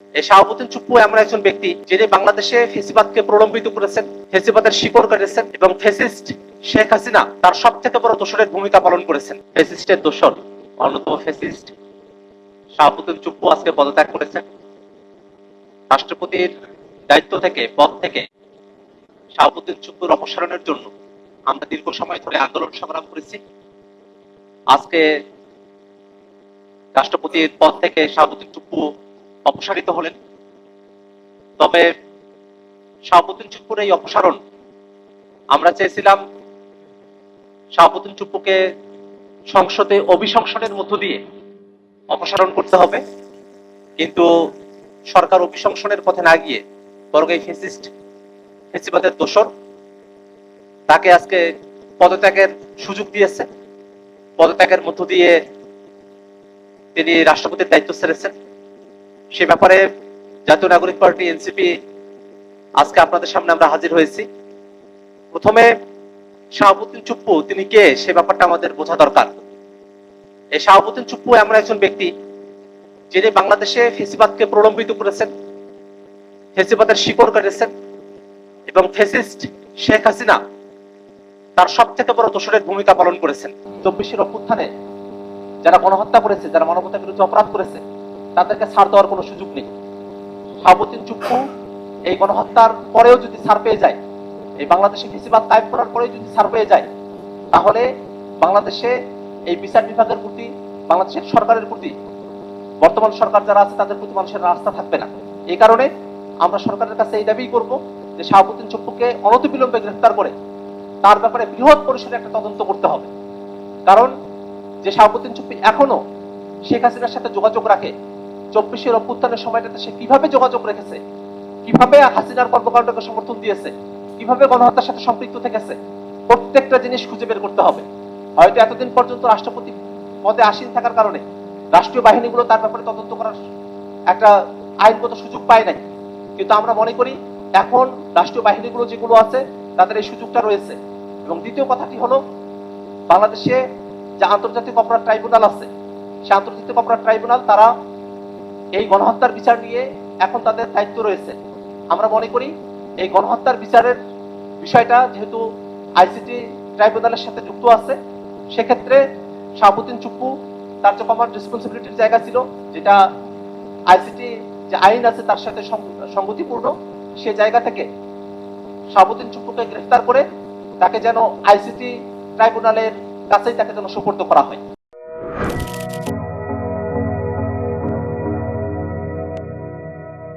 এই শাহাবুদ্দিন চুপ্পু এমন একজন ব্যক্তি যিনি বাংলাদেশে ফেসিবাদকে প্রলম্বিত করেছেন, ফেসিবাদের শিকড় কেটেছেন এবং ফেসিস্ট শেখ হাসিনা তার সব থেকে বড় দোসরের ভূমিকা পালন করেছেন। ফেসিস্টের দোসর অন্যতম ফেসিস্ট শাহাবুদ্দিন চুপ্পু আজকে পদত্যাগ করেছেন। রাষ্ট্রপতির দায়িত্ব থেকে পদ থেকে শাহাবুদ্দিন চুপ্পুর অপসারণের জন্য আমরা দীর্ঘ সময় ধরে আন্দোলন সংগ্রাম করেছি। আজকে রাষ্ট্রপতির পদ থেকে শাহাবুদ্দিন চুপ্পু অপসারিত হলেন। তবে শাহাবুদ্দিন চুপ্পুর এই অপসারণ আমরা চেয়েছিলাম শাহাবুদ্দিন চুপ্পুকে সংসদে অভিশংসনের মধ্য দিয়ে অপসারণ করতে হবে, কিন্তু সরকার অভিশংসনের পথে না গিয়ে বরং এই ফেসিবাদের দোসর তাকে আজকে পদত্যাগের সুযোগ দিয়েছে। পদত্যাগের মধ্য দিয়ে তিনি রাষ্ট্রপতির দায়িত্ব ছেড়েছেন। সে ব্যাপারে জাতীয় নাগরিক পার্টি এনসিপি আজকে আপনাদের সামনে আমরা হাজির হয়েছি। প্রথমে শাহাবুদ্দিন চুপ্পু তিনি কে সে ব্যাপারটা আমাদের বোঝা দরকার। এই শাহাবুদ্দিন চুপ্পু এমন একজন ব্যক্তি যিনি বাংলাদেশে ফেসিবাদকে প্রলম্বিত করেছেন, ফেসিবাদের শিকড় কেটেছেন এবং ফেসিস্ট শেখ হাসিনা তার সব থেকে বড় দোসরের ভূমিকা পালন করেছেন। 24 অভ্যুত্থানে যারা গণহত্যা করেছে, যারা মানবতার বিরুদ্ধে অপরাধ করেছে, তাদেরকে ছাড় দেওয়ার কোনো সুযোগ নেই। শাহাবুদ্দিন চুপ্পু এই গণহত্যার পরেও যদি ছাড় পেয়ে যায়, এই বাংলাদেশে ফেসিবাদ কায়েম করার পরেও যদি ছাড় পেয়ে যায়, তাহলে বাংলাদেশে এই বিচার বিভাগের প্রতি, বাংলাদেশের সরকারের প্রতি, বর্তমান সরকার যারা আছে তাদের প্রতি মানুষের আস্থা থাকবে না। এই কারণে আমরা সরকারের কাছে এই দাবি করব যে শাহাবুদ্দিন চুপ্পুকে অনতিবিলম্বে গ্রেফতার করে তার ব্যাপারে বৃহৎ পরিসরে একটা তদন্ত করতে হবে। কারণ যে শাহাবুদ্দিন চুপ্পু এখনো শেখ হাসিনার সাথে যোগাযোগ রাখে, 24 অভ্যুত্থানের সময়টাতে সে কিভাবে যোগাযোগ রেখেছে, কিভাবে হাসিনার কর্মকাণ্ডকে সমর্থন দিয়েছে, কিভাবে গণহত্যার সাথে সম্পৃক্ত থেকেছে, প্রত্যেকটা জিনিস খুঁজে বের করতে হবে। হয়তো এতদিন পর্যন্ত রাষ্ট্রপতি পদে আসীন থাকার কারণে রাষ্ট্রীয় বাহিনীগুলো তার ব্যাপারে তদন্ত করার একটা আইনগত সুযোগ পায় নাই, কিন্তু আমরা মনে করি এখন রাষ্ট্রীয় বাহিনীগুলো যেগুলো আছে তাদের এই সুযোগটা রয়েছে। এবং দ্বিতীয় কথাটি হলো, বাংলাদেশে যে আন্তর্জাতিক অপরাধ ট্রাইব্যুনাল আছে, সে আন্তর্জাতিক অপরাধ ট্রাইব্যুনাল তারা এই গণহত্যার বিচার নিয়ে এখন তাদের দায়িত্ব রয়েছে। আমরা মনে করি এই গণহত্যার বিচারের বিষয়টা যেহেতু আইসিটি ট্রাইব্যুনালের সাথে যুক্ত আছে, সেক্ষেত্রে শাহাবুদ্দিন চুপ্পু তার যে কমান্ড রেসপন্সিবিলিটির জায়গা ছিল, যেটা আইসিটি যে আইন আছে তার সাথে সংগতিপূর্ণ, সে জায়গা থেকে শাহাবুদ্দিন চুপ্পুকে গ্রেফতার করে তাকে যেন আইসিটি ট্রাইব্যুনালের কাছেই তাকে যেন সুপর্দ করা হয়।